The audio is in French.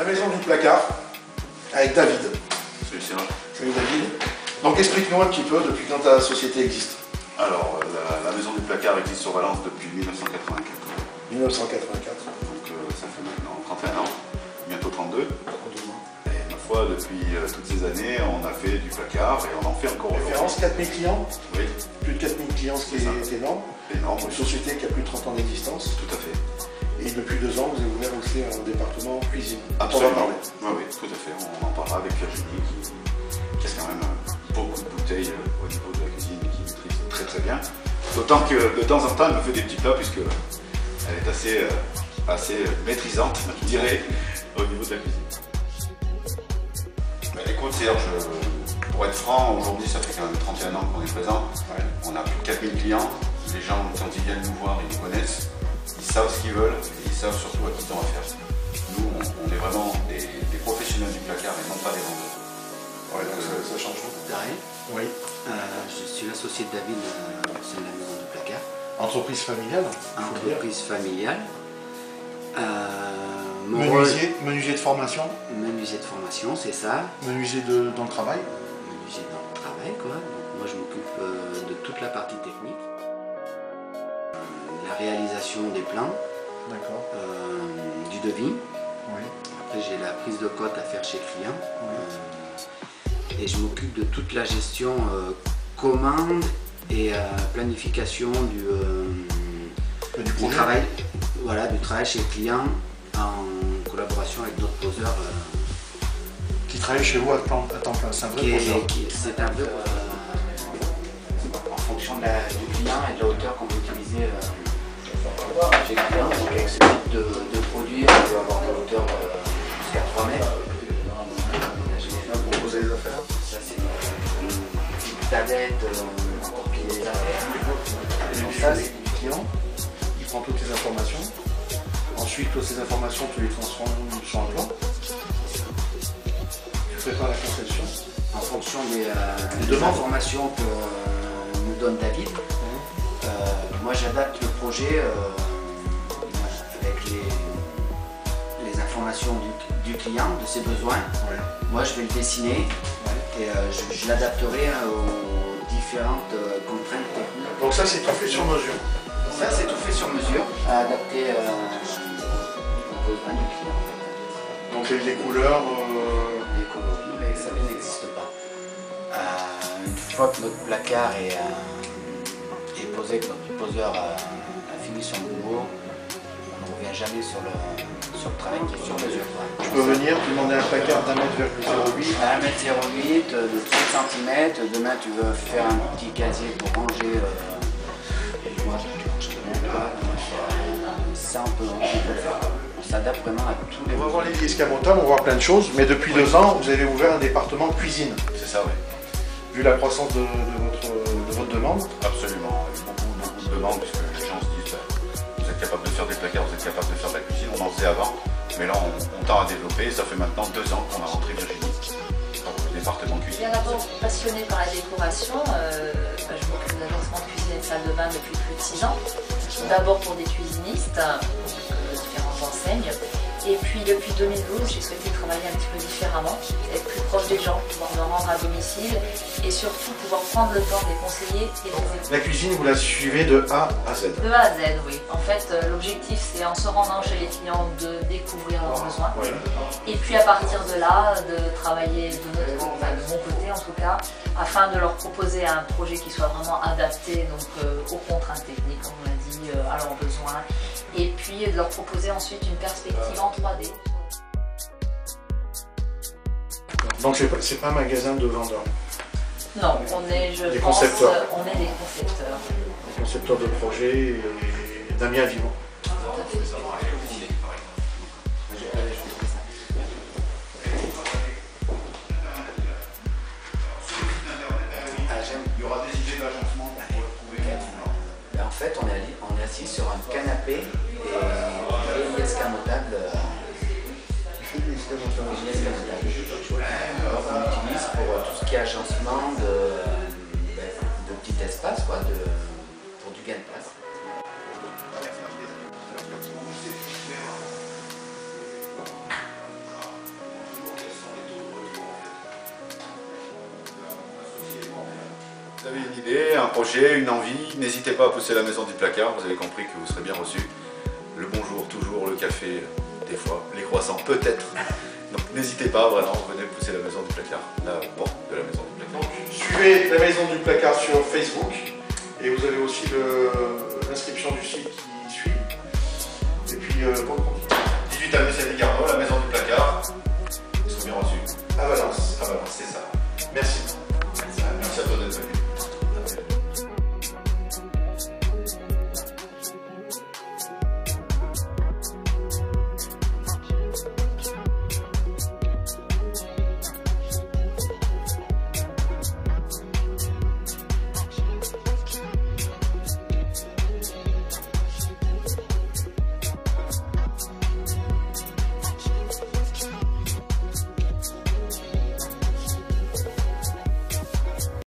La maison du placard, avec David. Salut David. Donc explique-nous un petit peu depuis quand ta société existe. Alors, la maison du placard existe sur Valence depuis 1984. 1984. Donc ça fait maintenant 31 ans, bientôt 32. Et ma foi, depuis toutes ces années, on a fait du placard et on en fait encore aujourd'hui. Référence 4000 clients. Oui. Plus de 4000 clients, ce qui est énorme. Énorme. Une société qui a plus de 30 ans d'existence. Tout à fait. Et depuis 2 ans, vous avez ouvert aussi un département cuisine. Absolument. Oui, tout à fait. On en parlera avec Virginie qui a quand même beaucoup de bouteilles au niveau de la cuisine et qui maîtrise très très bien. D'autant que de temps en temps, elle me fait des petits plats puisque elle est assez maîtrisante, je dirais, au niveau de la cuisine. Bah, écoute Serge, pour être franc, aujourd'hui ça fait quand même 31 ans qu'on est présent. Ouais. On a plus de 4000 clients. Les gens, quand ils viennent nous voir, ils nous connaissent. Ils savent ce qu'ils veulent et ils savent surtout à qui ils ont affaire. Nous, on est vraiment des professionnels du placard et non pas des vendeurs. Ouais, donc ça change beaucoup. Oui. Je suis l'associé de David au sein de la maison du placard. Entreprise familiale. Entreprise familiale. Menuisier de formation. Menuisier de formation, c'est ça. Menuisier dans le travail. Menuisier dans le travail, quoi. Donc, moi, je m'occupe de toute la partie technique. La réalisation des plans. D'accord. Du devis. Oui. Après, j'ai la prise de cote à faire chez le client. Oui. Et je m'occupe de toute la gestion commande et planification du travail. Voilà, du travail chez le client en collaboration avec d'autres poseurs. Qui travaillent chez vous à temps plein, c'est un vrai poseur. C'est un peu en fonction du client et de la hauteur qu'on peut utiliser chez le client. Donc avec ce type de produit, on peut avoir une hauteur jusqu'à 3 mètres. Proposer les affaires. Ça c'est une tablette pour plier les affaires. Et donc ça c'est du client, il prend toutes les informations. Ensuite, toutes ces informations, tu les transformes sur un plan. Tu prépares la conception. En fonction des informations que nous donne David, moi j'adapte le projet avec les informations du client, de ses besoins. Ouais. Moi je vais le dessiner et je l'adapterai aux différentes contraintes techniques. Donc ça c'est tout fait sur mesure. Ça c'est tout fait sur mesure, à adapter aux besoins du client. Donc les couleurs... Les coloris, mais ça n'existe pas. Une fois que notre placard est posé, que notre poseur a fini son boulot, on ne revient jamais sur le travail qui est sur mesure. Tu peux venir, tu demander un placard d'1,08 m. 1,08 m, de 30 cm. Demain tu veux faire un petit casier pour ranger ça on peut le faire. On s'adapte vraiment à tous les... On va voir les escamotables, on va voir plein de choses, mais depuis 2 ans, vous avez ouvert un département cuisine. C'est ça, oui. Vu la croissance de votre demande. Absolument, beaucoup de demandes, puisque les gens se disent vous êtes capable de faire des placards, vous êtes capable de faire de la cuisine, on en faisait avant, mais là on tend à développer, ça fait maintenant 2 ans qu'on a rentré Virginie dans le département cuisine. Bien d'abord passionnée par la décoration, je m'occupe d'agencement de cuisine et de salle de bain depuis plus de 6 ans. D'abord pour des cuisinistes, différentes enseignes. Et puis depuis 2012, j'ai souhaité travailler un petit peu différemment, être plus proche des gens, pouvoir me rendre à domicile et surtout pouvoir prendre le temps de les conseiller et de les aider. La cuisine, vous la suivez de A à Z. De A à Z, oui. En fait, l'objectif, c'est en se rendant chez les clients de découvrir leurs besoins. Ouais. Et puis à partir de là, de travailler de mon côté en tout cas, afin de leur proposer un projet qui soit vraiment adapté donc, aux contraintes techniques, comme on l'a dit, à leurs besoins. Et puis de leur proposer ensuite une perspective en 3D. Donc c'est pas un magasin de vendeurs. Non, on est, je des pense, concepteurs. On est des concepteurs. Des concepteurs de projets et d'un bien vivant. Il y aura des idées d'agencement pour retrouver. En fait, on est assis sur un canapé et une escamotable. On utilise pour tout ce qui est agencement de petit espace, quoi, pour du gain de place. idée, un projet, une envie, n'hésitez pas à pousser la maison du placard, vous avez compris que vous serez bien reçu. Le bonjour, toujours, le café, des fois, les croissants, peut-être. Donc n'hésitez pas, vraiment, venez pousser la maison du placard, la porte de la maison du placard. Donc suivez la maison du placard sur Facebook et vous avez aussi l'inscription du site qui suit. Et puis bonne continuité. 18 à